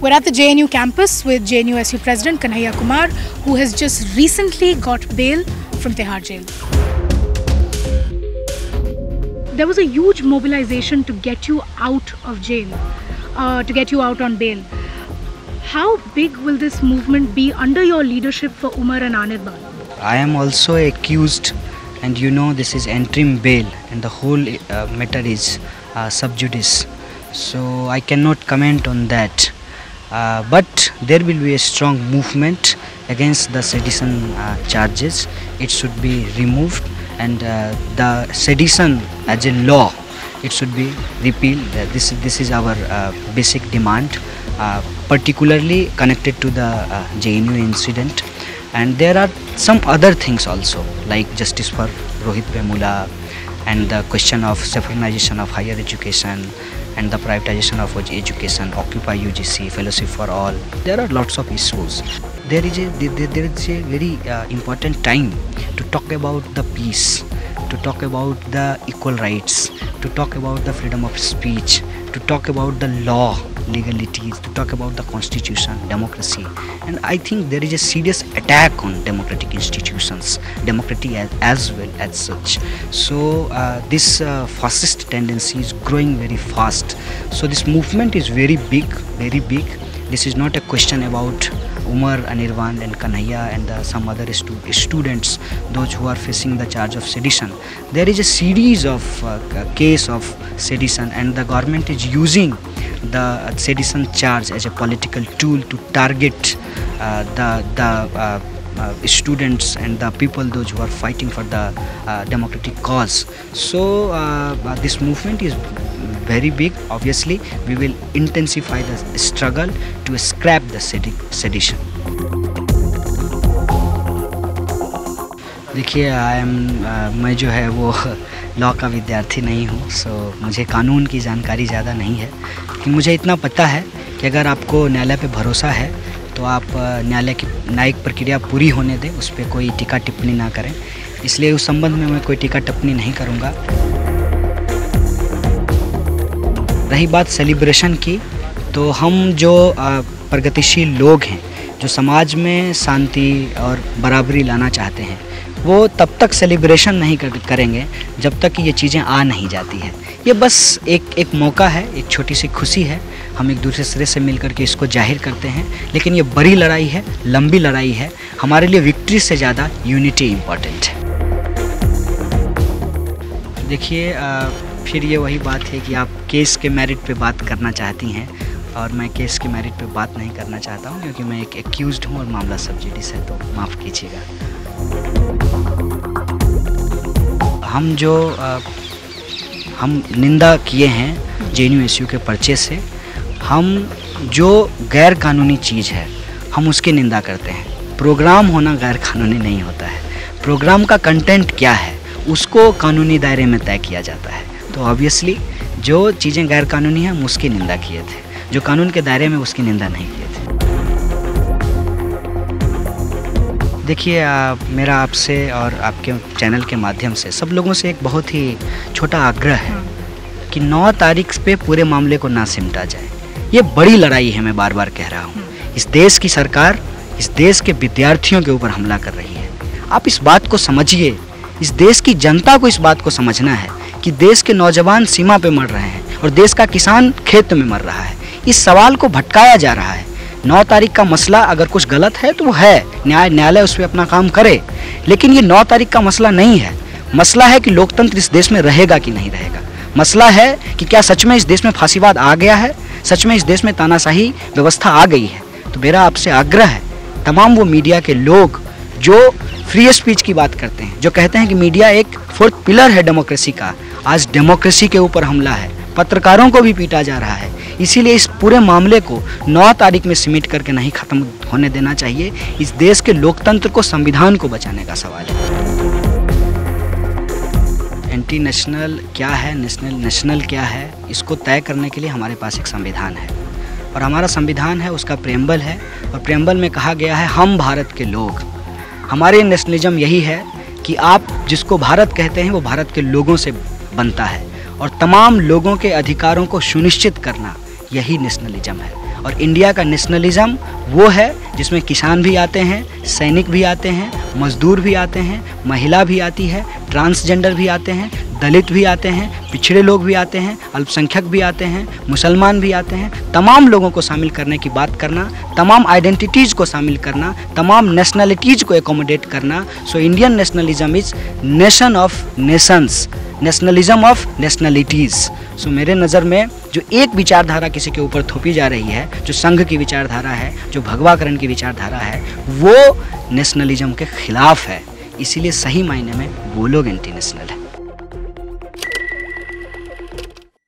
We're at the JNU campus with JNU-SU President Kanhaiya Kumar, who has just recently got bail from Tihar jail. There was a huge mobilization to get you out of jail, to get you out on bail. How big will this movement be under your leadership for Umar and Anirban? I am also accused, and you know this is interim bail and the whole matter is sub judice. So I cannot comment on that. But there will be a strong movement against the sedition charges. It should be removed, and the sedition as a law, it should be repealed. This is our basic demand, particularly connected to the JNU incident. And there are some other things also, like justice for Rohit Vemula, and the question of saffronization of higher education, and the privatization of education, Occupy UGC, Fellowship for All. There are lots of issues. There is a very important time to talk about the peace, to talk about the equal rights, to talk about the freedom of speech, to talk about the law, legalities, to talk about the constitution, democracy. And I think there is a serious attack on democratic institutions, democracy as well as such. So this fascist tendency is growing very fast. So this movement is very big, very big. This is not a question about Umar, Anirban and Kanhaiya and some other students, those who are facing the charge of sedition. There is a series of case of sedition, and the government is using the sedition charge as a political tool to target the students and the people, those who are fighting for the democratic cause. So this movement is very big. Obviously we will intensify the struggle to scrap the sedition. देखिए मैं जो है वो law का विद्यार्थी नहीं हूँ, सो मुझे कानून की जानकारी ज़्यादा नहीं है, लेकिन मुझे इतना पता है कि अगर आपको न्यायालय पे भरोसा है तो आप न्यायालय की न्यायिक प्रक्रिया पूरी होने दें, उस पर कोई टीका टिप्पणी ना करें। इसलिए उस संबंध में मैं कोई टीका टिप्पणी नहीं करूँगा। रही बात सेलिब्रेशन की, तो हम जो प्रगतिशील लोग हैं, जो समाज में शांति और बराबरी लाना चाहते हैं, वो तब तक सेलिब्रेशन नहीं करेंगे जब तक कि ये चीज़ें आ नहीं जाती है। ये बस एक मौका है, एक छोटी सी खुशी है, हम एक दूसरे से मिलकर के इसको जाहिर करते हैं। लेकिन ये बड़ी लड़ाई है, लंबी लड़ाई है। हमारे लिए विक्ट्री से ज़्यादा यूनिटी इम्पॉर्टेंट है। देखिए फिर ये वही बात है कि आप केस के मेरिट पे बात करना चाहती हैं, और मैं केस के मेरिट पे बात नहीं करना चाहता हूँ, क्योंकि मैं एक एक्यूज्ड हूँ और मामला सब जुडिस है, तो माफ़ कीजिएगा। हम निंदा किए हैं JNU-SU के पर्चे से। हम जो गैर कानूनी चीज़ है हम उसकी निंदा करते हैं। प्रोग्राम होना गैर कानूनी नहीं होता है। प्रोग्राम का कंटेंट क्या है उसको कानूनी दायरे में तय किया जाता है। तो ऑब्वियसली जो चीज़ें गैर कानूनी हैं हम उसकी निंदा किए थे, जो कानून के दायरे में उसकी निंदा नहीं किए थे। देखिए मेरा आपसे और आपके चैनल के माध्यम से सब लोगों से एक बहुत ही छोटा आग्रह है कि 9 तारीख पे पूरे मामले को ना सिमटा जाए। ये बड़ी लड़ाई है, मैं बार बार कह रहा हूँ। इस देश की सरकार इस देश के विद्यार्थियों के ऊपर हमला कर रही है। आप इस बात को समझिए, इस देश की जनता को इस बात को समझना है कि देश के नौजवान सीमा पे मर रहे हैं और देश का किसान खेत में मर रहा है। इस सवाल को भटकाया जा रहा है। 9 तारीख का मसला अगर कुछ गलत है तो वो है, न्यायालय उस पर अपना काम करे, लेकिन ये 9 तारीख का मसला नहीं है। मसला है कि लोकतंत्र इस देश में रहेगा कि नहीं रहेगा। मसला है कि क्या सच में इस देश में फांसीवाद आ गया है, सच में इस देश में तानाशाही व्यवस्था आ गई है। तो मेरा आपसे आग्रह है, तमाम वो मीडिया के लोग जो फ्री स्पीच की बात करते हैं, जो कहते हैं कि मीडिया एक 4th पिलर है डेमोक्रेसी का, आज डेमोक्रेसी के ऊपर हमला है, पत्रकारों को भी पीटा जा रहा है। इसीलिए इस पूरे मामले को 9 तारीख में सिमट करके नहीं ख़त्म होने देना चाहिए। इस देश के लोकतंत्र को, संविधान को बचाने का सवाल है। एंटी नेशनल क्या है, नेशनल क्या है, इसको तय करने के लिए हमारे पास एक संविधान है, और हमारा संविधान है, उसका प्रेम्बल है, और प्रेम्बल में कहा गया है हम भारत के लोग। हमारे नेशनलिज्म यही है कि आप जिसको भारत कहते हैं वो भारत के लोगों से बनता है, और तमाम लोगों के अधिकारों को सुनिश्चित करना यही नेशनलिज्म है। और इंडिया का नेशनलिज्म वो है जिसमें किसान भी आते हैं, सैनिक भी आते हैं, मजदूर भी आते हैं, महिला भी आती है, ट्रांसजेंडर भी आते हैं, दलित भी आते हैं, पिछड़े लोग भी आते हैं, अल्पसंख्यक भी आते हैं, मुसलमान भी आते हैं। तमाम लोगों को शामिल करने की बात करना, तमाम आइडेंटिटीज़ को शामिल करना, तमाम नेशनलिटीज़ को एकोमोडेट करना। So Indian nationalism is nation of nations, nationalism of nationalities. सो मेरे नज़र में जो एक विचारधारा किसी के ऊपर थोपी जा रही है, जो संघ की विचारधारा है, जो भगवाकरण की विचारधारा है, वो नेशनलिज्म के खिलाफ है। इसीलिए सही मायने में वो लोग एंटी नेशनल है।